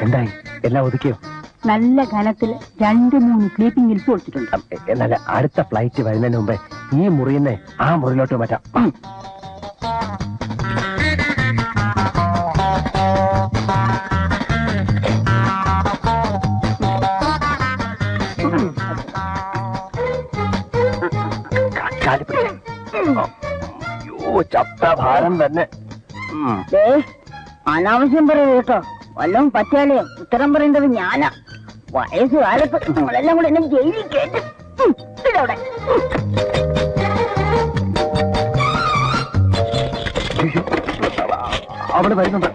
എന്തായി? എല്ലാം ഒതുക്കിയോ? നല്ല ഘനത്തിൽ 2-3 സ്ലീപ്പിംഗ് ഹിൽസ് കൊടുത്തിട്ടുണ്ട്. എന്നാൽ അടുത്ത ഫ്ലൈറ്റ് വരുന്നതിന് മുമ്പേ ഈ മുറിയുന്നേ ആ മുറിയിലോട്ട് മാറ്റാം. ചത്ത ഭാരം തന്നെ. അനാവശ്യം പറയൂ കേട്ടോ. വല്ലതും പറ്റിയാലേ ഉത്തരം പറയേണ്ടത് ഞാനാ. വയസ്സുകാലത്ത് നിങ്ങളെല്ലാം കൂടെ എന്നെ ജയിലിൽ കേട്ട് ഇതവിടെ. അവിടെ വരുന്നുണ്ട്.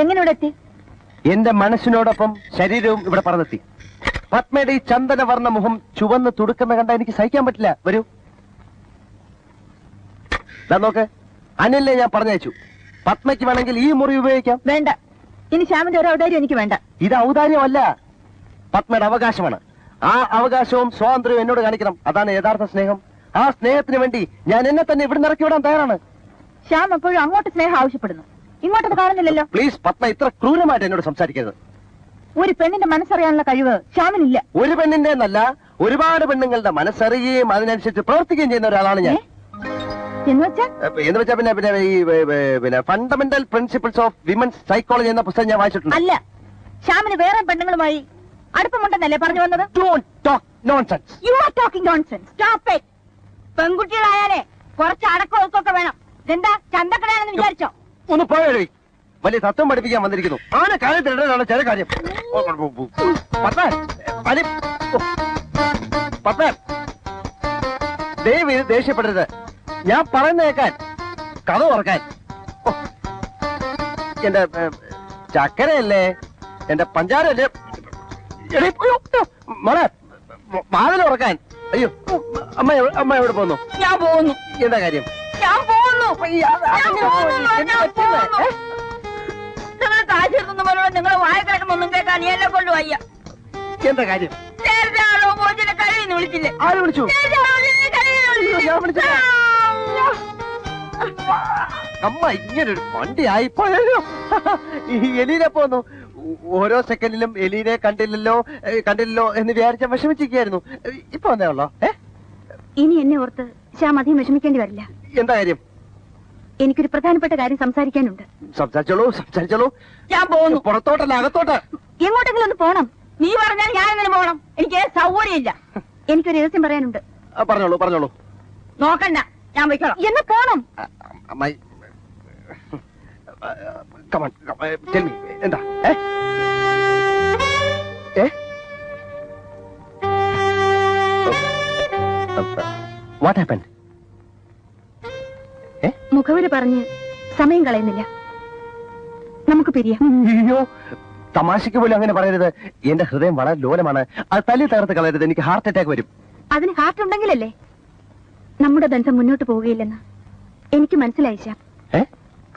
എങ്ങനെ ഇവിടെ എത്തി? എന്റെ മനസ്സിനോടൊപ്പം ശരീരവും ഇവിടെ പറന്നെത്തി. പത്മയുടെ ഈ ചന്ദനവർണ്ണ മുഖം ചുവന്ന് തുടുക്കുന്ന കണ്ട എനിക്ക് സഹിക്കാൻ പറ്റില്ല. വരൂ. നോക്ക്, അനിലിനെ ഞാൻ പറഞ്ഞയച്ചു. പത്മയ്ക്ക് വേണമെങ്കിൽ ഈ മുറി ഉപയോഗിക്കാം. വേണ്ട, ഇനി ശ്യാമിന്റെ ഒരു ഔദാര്യം എനിക്ക് വേണ്ട. ഇത് ഔദാര്യമല്ല, പത്മയുടെ അവകാശമാണ്. ആ അവകാശവും സ്വാതന്ത്ര്യവും എന്നോട് കാണിക്കണം. അതാണ് യഥാർത്ഥ സ്നേഹം. ആ സ്നേഹത്തിന് വേണ്ടി ഞാൻ എന്നെ തന്നെ ഇവിടെ ഇറക്കി വിടാൻ തയ്യാറാണ്. ശ്യാം എപ്പോഴും അങ്ങോട്ട് സ്നേഹം ആവശ്യപ്പെടുന്നു, ഇങ്ങോട്ടത് കാണുന്നില്ലല്ലോ. പ്ലീസ് പത്മ, ഇത്ര ക്രൂരമായിട്ട് എന്നോട് സംസാരിക്കരുത്. ഒരു പെണ്ണിന്റെ മനസ്സറിയാനുള്ള കഴിവ് ശ്യാമിനില്ല. ഒരു പെണ്ണിന്റെ എന്നല്ല, ഒരുപാട് പെണ്ണുങ്ങളുടെ മനസ്സറിയുകയും അതിനനുസരിച്ച് പ്രവർത്തിക്കുകയും ചെയ്യുന്ന ഒരാളാണ് ഞാൻ. എന്ന് വെച്ചാ പിന്നെ fundamental principles of women's psychology എന്ന പുസ്തകം ഞാൻ വായിച്ചിട്ടുണ്ട്. അല്ല, ശ്യാമിന് വേറെ പെണ്ണുങ്ങളുമായി അടുപ്പമുണ്ടെന്നല്ലേ പറഞ്ഞു വന്നത്? പെൺകുട്ടികളായാലേ കുറച്ച് അടക്കമൊക്കെ വേണം. ഇതെന്താ ചന്തക്കടയാണെന്ന് വിചാരിച്ചോ? ഒന്ന് പോയി വലിയ തത്വം പഠിപ്പിക്കാൻ വന്നിരിക്കുന്നു. ആന കാര്യത്തിലാണ് ചില കാര്യം. ദയവ് ഇത് ദേഷ്യപ്പെടരുത്. ഞാൻ പറയുന്ന കേൾക്കാൻ, കഥ ഓർക്കാൻ. എന്റെ ചക്കരയല്ലേ, എന്റെ പഞ്ചാരല്ലേ, മോളെ വാതിൽ ഉറക്കാൻ. അയ്യോ, അമ്മ എവിടെ പോന്നു? ഞാൻ പോകുന്നു. എന്താ കാര്യം? ഞാൻ പോകുന്നു. നിങ്ങൾ കാശെടുത്തു പോലെ നിങ്ങളെ വായ കിടക്കുന്നൊന്നും കേൾക്കാൻ എന്നെ കൊണ്ട് വയ്യ. എന്താ കാര്യം? നേരത്തെ ആളോ പോച്ചിനെ കഴിവിന്ന് വിളിച്ചില്ലേ? ആര് വിളിച്ചു? അമ്മ ഇങ്ങനൊരു വണ്ടി ആയിപ്പോയോ? എലീനെ പോന്നു. ഓരോ സെക്കൻഡിലും എലീനെ കണ്ടില്ലല്ലോ എന്ന് വിചാരിച്ച വിഷമിച്ചിരിക്കായിരുന്നു. ഇപ്പൊ വന്നേ ഉള്ളോ? ഇനി എന്നെ ഓർത്ത് ശ്യാം അധികം വിഷമിക്കേണ്ടി വരില്ല. എന്താ കാര്യം? എനിക്കൊരു പ്രധാനപ്പെട്ട കാര്യം സംസാരിക്കാനുണ്ട്. സംസാരിച്ചോളൂ. ഞാൻ പോകുന്നു. പുറത്തോട്ടല്ല, അകത്തോട്ട്. എങ്ങോട്ടെങ്കിലും ഒന്ന് പോണം. നീ പറഞ്ഞാൽ ഞാൻ എങ്ങനെ പോകണം? എനിക്ക് സൗകര്യമില്ല. എനിക്കൊരു രഹസ്യം പറയാനുണ്ട്. പറഞ്ഞോളൂ. നോക്കണ്ട, ഞാൻ പോയിക്കോളാം. എന്ന് പോണം. എന്താ? What happened? മുഖവര് പറഞ്ഞ് സമയം കളയുന്നില്ല. നമുക്ക് പിരിയാം. അയ്യോ, തമാശയ്ക്ക് പോലും അങ്ങനെ പറയരുത്. എന്റെ ഹൃദയം വളരെ ലോലമാണ്. അത് തല്ലി തകർത്ത് കളയരുത്. എനിക്ക് ഹാർട്ട് അറ്റാക്ക് വരും. അതിന് ഹാർട്ട് ഉണ്ടെങ്കിലല്ലേ നമ്മുടെ ബന്ധം മുന്നോട്ട് പോവുകയില്ലെന്ന് എനിക്ക് മനസ്സിലായി. ശ്യാം,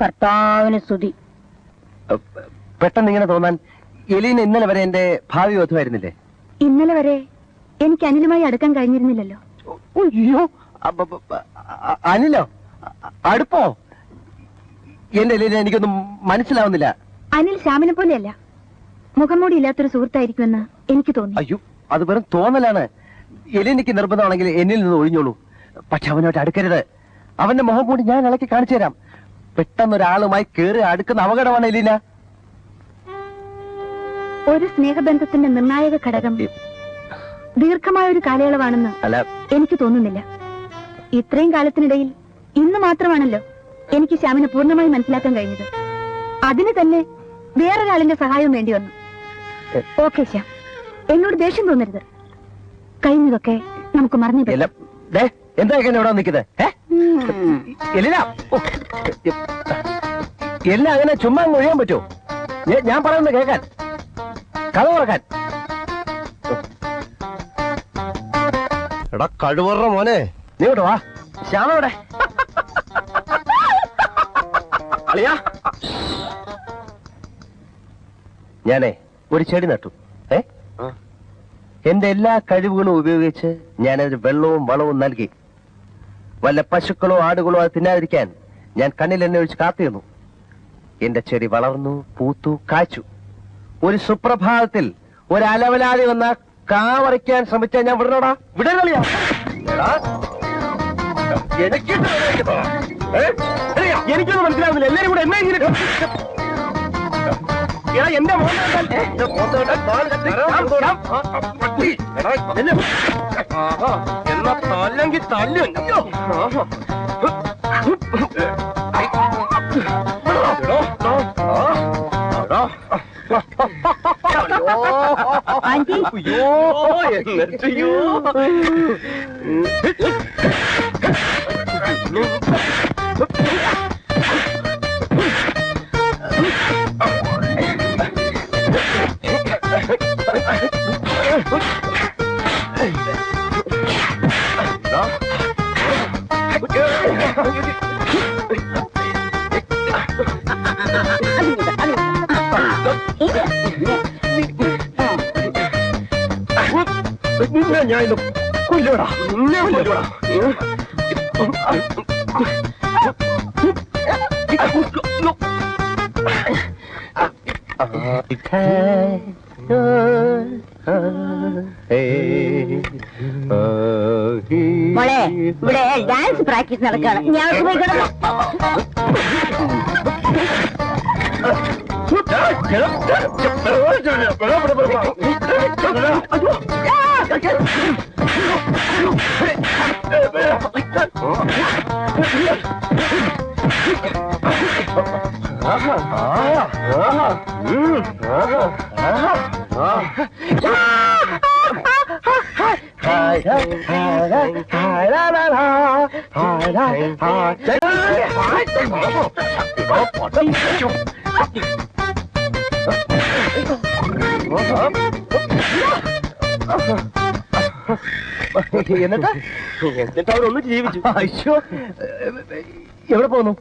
കർത്താവിന് സ്തുതി. പെട്ടെന്ന് ഇങ്ങനെ തോന്നാൻ എലീന ഇന്നലെ വരെ എന്റെ ഭാവി വധുവായിരുന്നില്ലേ? ഇന്നലെ വരെ എനിക്ക് അനിലുമായി അടുക്കാൻ കഴിഞ്ഞിരുന്നില്ലല്ലോ. അയ്യോ, അനിലോ? അടുപ്പോ? എന്റെ എലീന എനിക്കൊന്നും മനസ്സിലാവുന്നില്ല. അനിൽ ശ്യാമിനെ പോലെയല്ല, മുഖംമൂടി ഇല്ലാത്തൊരു സുഹൃത്തായിരിക്കുമെന്ന് എനിക്ക് തോന്നി. അയ്യോ, അത് വെറും തോന്നലാണ്. എലീനയ്ക്ക് നിർബന്ധമാണെങ്കിൽ എന്നിൽ നിന്ന് ഒഴിഞ്ഞോളൂ. പക്ഷെ അവനോട്ട് അടുക്കരുത്. അവന്റെ മുഖം കൂടി ഞാൻ ഇളക്കി കാണിച്ചു തരാം. പെട്ടെന്നൊരാളുമായി കേറി അടുക്കുന്ന അപകടമാണ് എലീന. ഒരു സ്നേഹബന്ധത്തിന്റെ നിർണായക ഘടകം ദീർഘമായ ഒരു കാലയളവാണെന്ന് എനിക്ക് തോന്നുന്നില്ല. ഇത്രയും കാലത്തിനിടയിൽ ഇന്ന് മാത്രമാണല്ലോ എനിക്ക് ശ്യാമിനെ പൂർണ്ണമായി മനസ്സിലാക്കാൻ കഴിഞ്ഞത്. അതിന് തന്നെ വേറൊരാളിന്റെ സഹായം വേണ്ടി വന്നു. ഓക്കെ ശ്യാം, എന്നോട് ദേഷ്യം തോന്നരുത്. കഴിഞ്ഞതൊക്കെ നമുക്ക് മറന്നു. എന്താ ഇവിടെ നിൽക്കുന്നത്? എല്ലാം അങ്ങനെ ചുമ്മാ ഒഴിയാൻ പറ്റുമോ? ഞാൻ പറയുന്നത് കേൾക്കാൻ, കഥ തുറക്കാൻ. എടാ കഴിവറ മോനെ, നീ ഇവിടെ വാ. ശ്യാമവിടെ അളിയാ. ഞാനേ ഒരു ചെടി നട്ടു. എന്റെ എല്ലാ കഴിവുകളും ഉപയോഗിച്ച് ഞാനതിന് വെള്ളവും വളവും നൽകി. വല്ല പശുക്കളോ ആടുകളോ അത് തിന്നാതിരിക്കാൻ ഞാൻ കണ്ണിൽ എന്നെ ഒഴിച്ച് കാത്തിരുന്നു. എന്റെ ചെടി വളർന്നു, പൂത്തു, കാച്ചു. ഒരു സുപ്രഭാതത്തിൽ ഒരു അലവലാതി വന്ന കാവറിക്കാൻ ശ്രമിച്ചാൽ ഞാൻ വിടണോടാ? വിടലിയാ എനിക്കൊന്നും മനസ്സിലാവുന്നില്ല. എല്ലാരും കൂടെ എന്നെ ഇങ്ങനെ എന്റെ എന്നാ തല്ലെങ്കിൽ തല്ലും. ഞാൻ കൊല്ലുവടാ, കൊല്ലുവടാ. മോളെ, ഇവിടെ ഡാൻസ് പ്രാക്ടീസ് നടക്കാണ്. ഞാൻ പോയി കിടന്നു. എന്നിട്ട് അവരൊന്ന് ജീവിച്ചു. അയ്യോ, എവിടെ പോകുന്നു?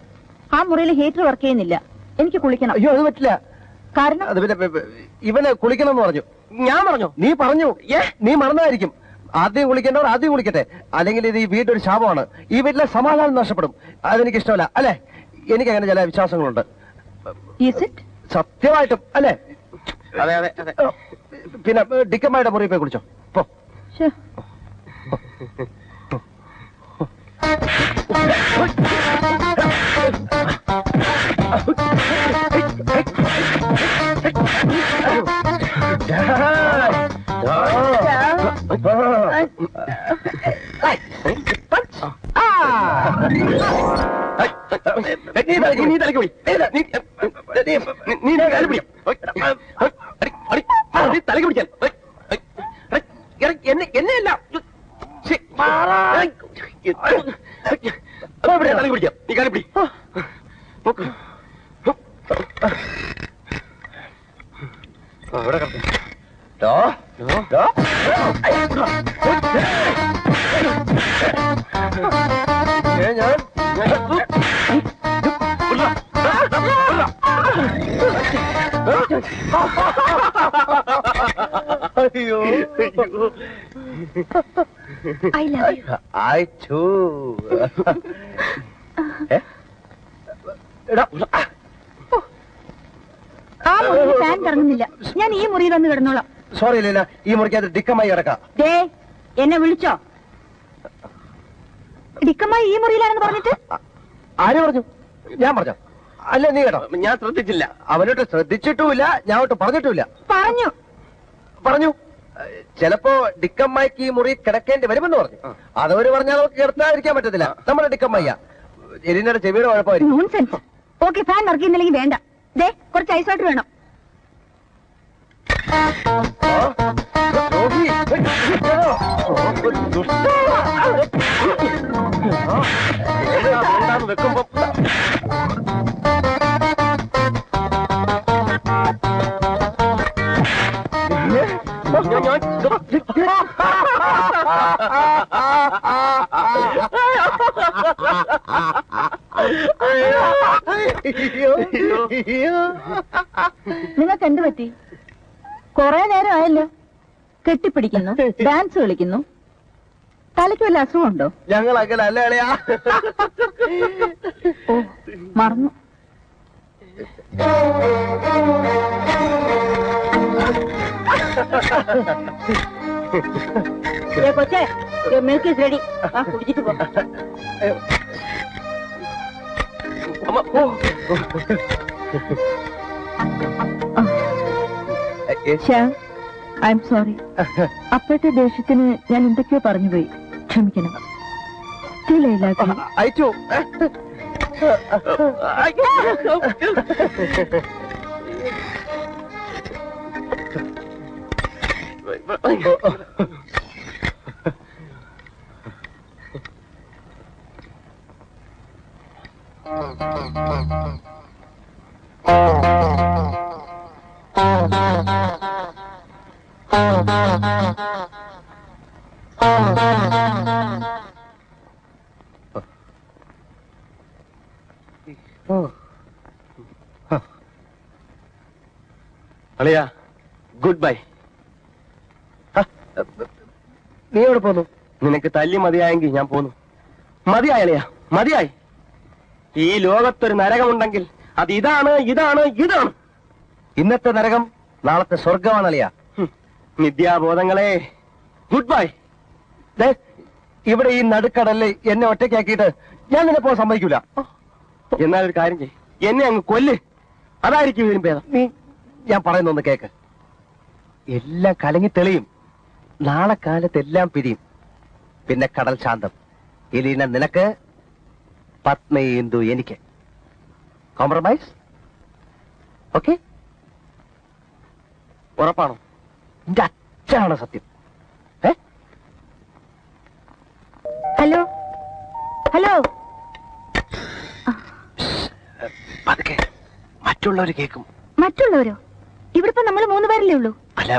ആ മുറിയിൽ ഹീറ്റർ വർക്ക് ചെയ്യുന്നില്ല. എനിക്ക് കുളിക്കണം. അയ്യോ, അത് പറ്റില്ല. കാരണം അത് പിന്നെ ഇവന് കുളിക്കണം എന്ന് പറഞ്ഞു. ഞാൻ പറഞ്ഞു? നീ പറഞ്ഞു. നീ മറന്നായിരിക്കും. ആദ്യം കുളിക്കേണ്ടവർ ആദ്യം കുളിക്കട്ടെ, അല്ലെങ്കിൽ ഇത് ഈ വീട്ടൊരു ശാപമാണ്. ഈ വീട്ടിലെ സമാധാനം നഷ്ടപ്പെടും. അതെനിക്ക് ഇഷ്ടമല്ല. അല്ലെ? എനിക്ക് അങ്ങനെ ചില വിശ്വാസങ്ങളുണ്ട്. സത്യമായിട്ടും അല്ലേ? അതെ അതെ അതെ. പിന്നെ ഡിക്കമ്മയുടെ മുറി പോയി കുളിച്ചോ. പോ. നീ തലക്ക് പോയി. നീ കാല് പിടിക്കാം. തലക്ക് പിടിക്കാൻ എന്നെയല്ല. തലക്ക് പിടിക്കാം. നീ കാല് പിടി. അവിടെ അയ്യോ, I too. ആ മുറിയിൽ ഫാൻ കറങ്ങുന്നില്ല. ഞാൻ ഈ മുറിയിൽ വന്ന് കിടന്നോളാം. സോറി ലീല, ഈ മുറിക്കകത്ത് ഡിക്കമായി കിടക്കാം. എന്നെ വിളിച്ചോ? ഡിക്കമായി ഈ മുറിയിലാണെന്ന് പറഞ്ഞിട്ട് ആര് പറഞ്ഞു? ഞാൻ പറഞ്ഞോ? അല്ല, നീ കേട്ടോ? ഞാൻ ശ്രദ്ധിച്ചില്ല. അവനോട്ട് ശ്രദ്ധിച്ചിട്ടുമില്ല, ഞാൻ ഒട്ട് പറഞ്ഞിട്ടുമില്ല. പറഞ്ഞു ചിലപ്പോ ഡിക്കമ്മയ്ക്ക് ഈ മുറി കിടക്കേണ്ടി വരുമെന്ന് പറഞ്ഞു. അതവര് പറഞ്ഞാൽ നമുക്ക് കിടത്താതിരിക്കാൻ പറ്റത്തില്ല. നമ്മുടെ ഡിക്കമ്മയ്യ എലിനയുടെ ചെവിയുടെ കുഴപ്പമായിരിക്കും. ഓക്കെ, ഫാൻ വർക്കിന്നില്ലെങ്കിൽ വേണ്ട. കുറച്ച് ഐസോട്ട് വേണം. വെക്കുമ്പോ നിങ്ങൾക്ക് എന്ത് പറ്റി? കൊറേ നേരം ആയല്ലോ. കെട്ടിപ്പിടിക്കുന്നു, ഡാൻസ് കളിക്കുന്നു. തലയ്ക്ക് വല്ല അസുഖമുണ്ടോ? ഞങ്ങൾ അങ്ങനെ അല്ലേ അളിയാ? ഓ, മറന്നു. കൊച്ചേ, മിൽക്ക് ഈസ് റെഡി. കുടിച്ചിട്ട് പോ. I am sorry. അപ്പോഴത്തെ ദേഷ്യത്തിന് ഞാൻ എന്തൊക്കെയോ പറഞ്ഞുപോയി. ക്ഷമിക്കണം. അയച്ചു. അളിയ, ഗുഡ് ബൈ. നീ എവിടെ പോന്നു? നിനക്ക് തല്ലി മതിയായെങ്കിൽ ഞാൻ പോന്നു. മതിയായി അളിയ, മതിയായി. ഈ ലോകത്തൊരു നരകമുണ്ടെങ്കിൽ അത് ഇതാണ്, ഇതാണ്, ഇതാണ്. ഇന്നത്തെ നരകം നാളത്തെ സ്വർഗമാണ് അളിയ. നിത്യാബോധങ്ങളെ, ഗുഡ് ബൈ. ഇവിടെ ഈ നടുക്കടലിൽ എന്നെ ഒറ്റയ്ക്കാക്കിയിട്ട് ഞാൻ നിന്നെ പോകാൻ സമ്മതിക്കൂല. എന്നാലൊരു കാര്യം ചെയ്യ്, എന്നെ അങ്ങ് കൊല്ല്. അതായിരിക്കും ഇതിനും ഭേദം. നീ ഞാൻ പറയുന്നൊന്ന് കേക്ക്. എല്ലാം കലങ്ങി തെളിയും. നാളെ കാലത്ത് എല്ലാം പിരിയും. പിന്നെ കടൽ ശാന്തം. എലീന നിനക്ക്, പത്മേന്ദു എനിക്ക്. കോംപ്രമൈസ്? ഓക്കെ? ഉറപ്പാണോ? എന്റെ അച്ഛനാണ് സത്യം. Hello, hello. പതുക്കെ, മറ്റുള്ളവർ കേൾക്കും. മറ്റുള്ളവരോ? ഇവിടെ നമ്മൾ 3 പേരല്ലേ ഉള്ളൂ. അല്ല,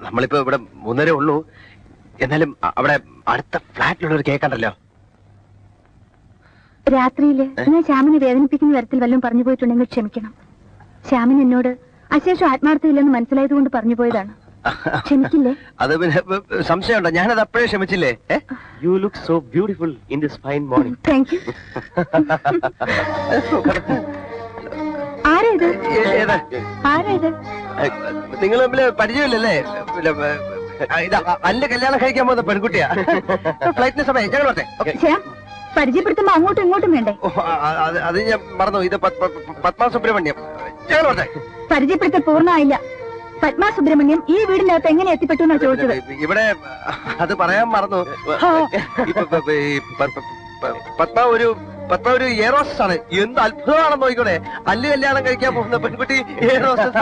നമ്മളിപ്പോ ഇവിടെ 3 ഉള്ളൂ. എന്നാലും അവിടെ അടുത്ത ഫ്ലാറ്റിലുള്ളവർ കേൾക്കണ്ടല്ലോ. രാത്രിയില് ഞാൻ ശ്യാമിനെ വേദനിപ്പിക്കുന്ന തരത്തിൽ വല്ലതും പറഞ്ഞു പോയിട്ടുണ്ടെങ്കിൽ ക്ഷമിക്കണം. ശ്യാമിന് എന്നോട് അശേഷം ആത്മാർത്ഥയില്ലെന്ന് മനസ്സിലായത് കൊണ്ട് പറഞ്ഞു പോയതാണ്. ക്ഷമിക്കില്ലേ? അത് പിന്നെ സംശയമുണ്ടോ? ഞാനത് അപ്പോഴേ ക്ഷമിച്ചില്ലേ. You look so beautiful in this fine morning. Thank you. ആരേത്? ആരേത്? നിങ്ങൾ തമ്മില് പരിചയമില്ലല്ലേ? അല്ല, കല്യാണം കഴിക്കാൻ പോകുന്ന പെൺകുട്ടിയാ. ഫ്ലൈറ്റിന് സമയം. ഞങ്ങൾ വരട്ടെ. പരിചയപ്പെടുത്തുമ്പോ അങ്ങോട്ടും ഇങ്ങോട്ടും വേണ്ടേ? അത് ഞാൻ മറന്നു. ഇത് പത്മ സുബ്രഹ്മണ്യം. ഞങ്ങൾ വരട്ടെ. പരിചയപ്പെടുത്തൽ പൂർണ്ണമായില്ല. പത്മ സുബ്രഹ്മണ്യം ഈ വീടിനകത്ത് എങ്ങനെ എത്തിപ്പെട്ടു എന്നാ ചോദിച്ചത്. ഇവിടെ അത് പറയാൻ മറന്നു. പത്മ ഒരു എയറോസ്റ്റസ് ആണ്. എന്ത് അത്ഭുതമാണെന്ന് നോക്കിക്കോളെ. അല്ല് കല്യാണം കഴിക്കാൻ പോകുന്ന പെൺകുട്ടി എയറോസ്റ്റസ്.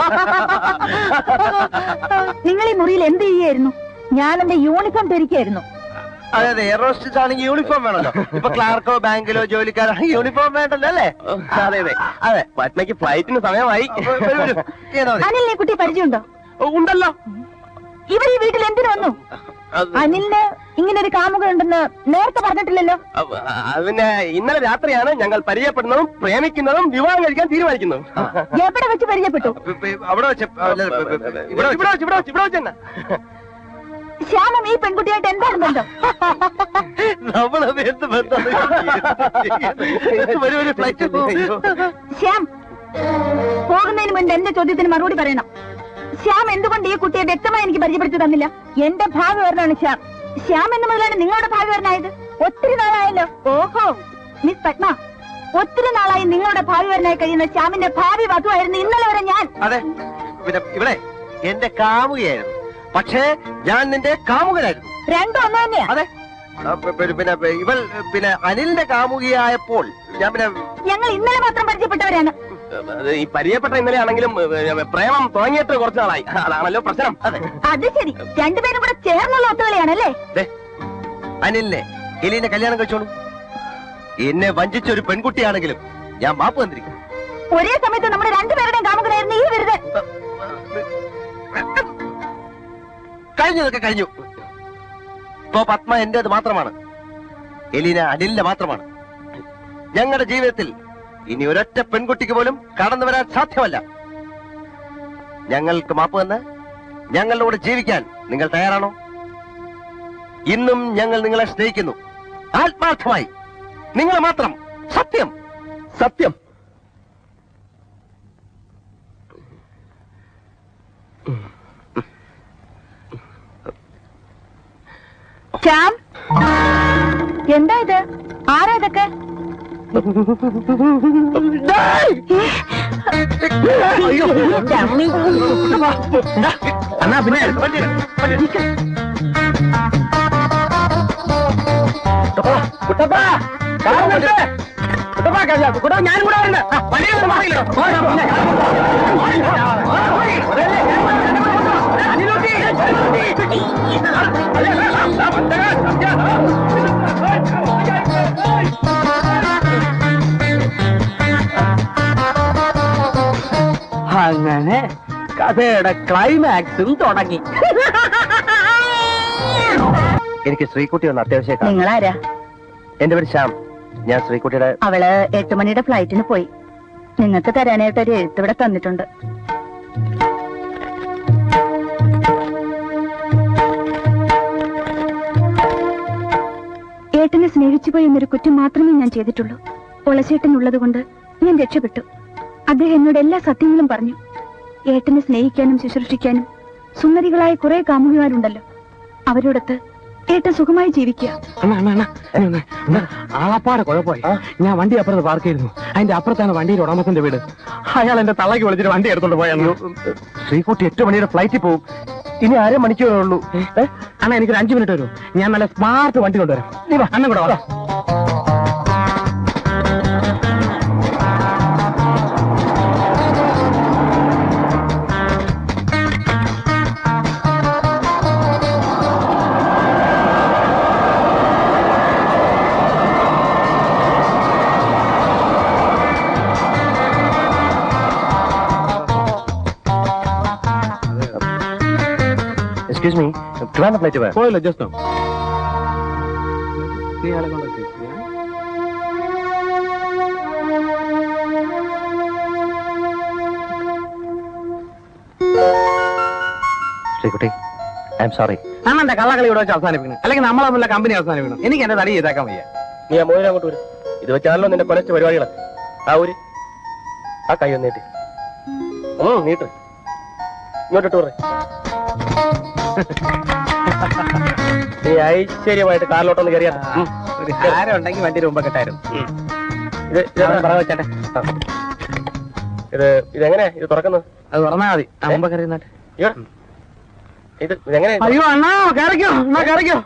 നിങ്ങൾ ഈ മുറിയിൽ എന്ത് ചെയ്യായിരുന്നു? ഞാൻ എന്റെ യൂണിഫോം ധരിക്കായിരുന്നു. അതെ അതെ, എയറോസ്റ്റസ് ആണെങ്കിൽ യൂണിഫോം വേണല്ലോ. ഇപ്പൊ ക്ലാർക്കോ ബാങ്കിലോ ജോലിക്കാരാണെങ്കിൽ യൂണിഫോം വേണ്ടല്ലോ അല്ലേ? അതെ അതെ അതെ. പത്മയ്ക്ക് ഫ്ലൈറ്റിന് സമയമായി. അനിലിനെ കുട്ടി പരിചയമുണ്ടോ? ഉണ്ടല്ലോ. ഇവർ ഈ വീട്ടിൽ എന്തിനു വന്നു? അനിലിന് ഇങ്ങനെ ഒരു കാമുകനുണ്ടെന്ന് നേരത്തെ പറഞ്ഞിട്ടില്ലല്ലോ. പിന്നെ ഇന്നലെ രാത്രിയാണ് ഞങ്ങൾ പരിചയപ്പെടുന്നതും പ്രേമിക്കുന്നതും വിവാഹം കഴിക്കാൻ തീരുമാനിക്കുന്നതും. എവിടെ വെച്ച് പരിചയപ്പെട്ടു? അവിടെ വെച്ച്. ഇവിടെ വെച്ച് തന്നെ. ശ്യാമം ഈ പെൺകുട്ടിയായിട്ട് എന്താണ് ബന്ധം? ശ്യാം, പോകുന്നതിന് മുൻപ് എന്റെ ചോദ്യത്തിന് മറുപടി പറയണം. ശ്യാം എന്തുകൊണ്ട് ഈ കുട്ടിയെ വ്യക്തമായി എനിക്ക് പരിചയപ്പെടുത്തി തന്നില്ല? എന്റെ ഭാഗവരനാണ് ശ്യാം. ശ്യാം എന്ന് മുതലാണ് നിങ്ങളുടെ ഭാഗവരനായത്. ഒത്തിരി നാളായല്ലോ. ഓഹോ, മിസ് പത്മ, ഒത്തിരി നാളായി നിങ്ങളുടെ ഭാഗവരനായി കഴിയുന്ന ശ്യാമിന്റെ ഭാവി വധുവായിരുന്നു ഇന്നലെ വരെ ഞാൻ. അതെ, ഇവിടെ എന്റെ കാമുകയായിരുന്നു. പക്ഷേ ഞാൻ നിന്റെ കാമുകനായിരുന്നു. രണ്ടും ഒന്ന് തന്നെയാ. അതെ. പിന്നെ ഇവൾ പിന്നെ അനിലിന്റെ കാമുകിയായപ്പോൾ ഞാൻ പിന്നെ ഞങ്ങൾ ഇന്നലെ മാത്രം പരിചയപ്പെട്ടവരാണ്. ഈ പരിചയപ്പെട്ട ഇന്നലെ ആണെങ്കിലും പ്രേമം തുടങ്ങിയിട്ട് കുറച്ചു നാളായി. അതാണല്ലോ പ്രശ്നം. അതെ, അത് ശരി. രണ്ടുപേരും കൂടെ ചേർന്നുള്ള ഒത്തുകളിയാണല്ലേ? അനിലിനെ എലീനെ കല്യാണം കഴിച്ചോളൂ. എന്നെ വഞ്ചിച്ച ഒരു പെൺകുട്ടിയാണെങ്കിലും ഞാൻ മാപ്പ് തന്നിരിക്കും. ഒരേ സമയത്ത് നമ്മുടെ രണ്ടുപേരുടെയും കാമുകനായിരുന്നു ഈ വിരുദ്ധ. കഴിഞ്ഞതൊക്കെ കഴിഞ്ഞു. ഇപ്പോ പത്മ എന്റേത് മാത്രമാണ്. എലീന അനിലിന്റെ മാത്രമാണ്. ഞങ്ങളുടെ ജീവിതത്തിൽ ഇനി ഒരൊറ്റ പെൺകുട്ടിക്ക് പോലും കടന്നു വരാൻ സാധ്യമല്ല. ഞങ്ങൾക്ക് മാപ്പ് തന്ന് ഞങ്ങളോട് ജീവിക്കാൻ നിങ്ങൾ തയ്യാറാണോ? ഇന്നും ഞങ്ങൾ നിങ്ങളെ സ്നേഹിക്കുന്നു, ആത്മാർത്ഥമായി. നിങ്ങൾ മാത്രം. സത്യം. സത്യം. ശ്യാം, എന്താ ഇത്? ആരാ ഇതൊക്കെ? എന്നാ പിന്നെ ഞാനും കൂടെ അങ്ങനെ കഥയുടെ ക്ലൈമാക്സും തുടങ്ങി. എനിക്ക് ശ്രീകുട്ടി ഒന്ന് അത്യാവശ്യം. നിങ്ങളാരാ? എന്റെ പേര് ശ്യാം. ഞാൻ ശ്രീകുട്ടിയുടെ. അവള് 8 മണിയുടെ ഫ്ലൈറ്റിന് പോയി. നിങ്ങൾക്ക് തരാനായിട്ട് ഒരു എഴുത്തിവിടെ തന്നിട്ടുണ്ട്. ഏട്ടനെ സ്നേഹിച്ചു പോയി എന്നൊരു കുറ്റം മാത്രമേ ഞാൻ ചെയ്തിട്ടുള്ളൂ. ഒളച്ചേട്ടനുള്ളത് കൊണ്ട് ഞാൻ രക്ഷപ്പെട്ടു. അദ്ദേഹം എന്നോട് എല്ലാ സത്യങ്ങളും പറഞ്ഞു. ഏട്ടനെ സ്നേഹിക്കാനും ശുശ്രൂഷിക്കാനും സുന്ദരികളായ കുറെ കാമുകിമാരുണ്ടല്ലോ, അവരോടൊത്ത് ഏട്ടൻ സുഖമായി ജീവിക്കുക. ആളപ്പാടെ കുഴപ്പമായി. ഞാൻ വണ്ടി അപ്പുറത്ത് പാർക്ക് ചെയ്തിരുന്നു. അതിന്റെ അപ്പുറത്താണ് വണ്ടിയുടെ ഉടമത്തിന്റെ വീട്. അയാൾ എന്റെ തള്ളക്ക് വിളിച്ചിട്ട് വണ്ടി എടുത്തോണ്ട് പോയാൽ ശ്രീകുട്ടി 8 മണിയുടെ ഫ്ലൈറ്റിൽ പോകും. ഇനി 1/2 മണിക്കൂറേ ഉള്ളൂ. അണ്ണാ എനിക്കൊരു 5 മിനിറ്റ് വരും. ഞാൻ നല്ല സ്മാർട്ട് വണ്ടി കൊണ്ടുവരാം. നീ വാ, അണ്ണൻ കൂടെ വാ. എക്സ്ക്യൂസ് മീ, ട്രിവാൻഡ്രം ഫ്ലൈറ്റ് പോയോ? പോയല്ലോ ജസ്റ്റ്. നീ ആളെ കൊണ്ടുവെച്ച് ശ്രീകുട്ടി, ഐ എം സോറി. അണ്ണന്റെ കള്ളക്കളി ഇവിടെ വെച്ച് അവസാനിപ്പിക്കണം, അല്ലെങ്കിൽ നമ്മളെ മുല്ല കമ്പനി അവസാനിപ്പിക്കണം. എനിക്ക് എന്റെ തടി ചെയ്തേക്കാൻ വയ്യ. നീ ആ മോനെ അങ്ങോട്ട് വരും. ഇത് വെച്ചാണല്ലോ നിന്റെ കൊലച്ച പരിപാടികളൊക്കെ. ആ ഒരു ആ കൈ ഒന്ന് നീട്ടി. നീട്ട്. ഇങ്ങോട്ടിട്ട് പറ. നീ ഐശ്വര്യമായിട്ട് കാറിലോട്ടൊന്ന് കയറിയാ. ഒരു ഹാരം ഉണ്ടെങ്കിൽ വണ്ടിയുടെ മുമ്പ് കെട്ടായിരുന്നു. ഇതെങ്ങനെ ഇത് തുറക്കുന്നത്? അത് തുറന്നാ മതി. മുമ്പ് കയറിയുന്നാട്ടെ. ഇത് ഇതെങ്ങനെ? അയ്യോ അണ്ണാ കയറിക്കോ, അണ്ണാ കയറിക്കോ.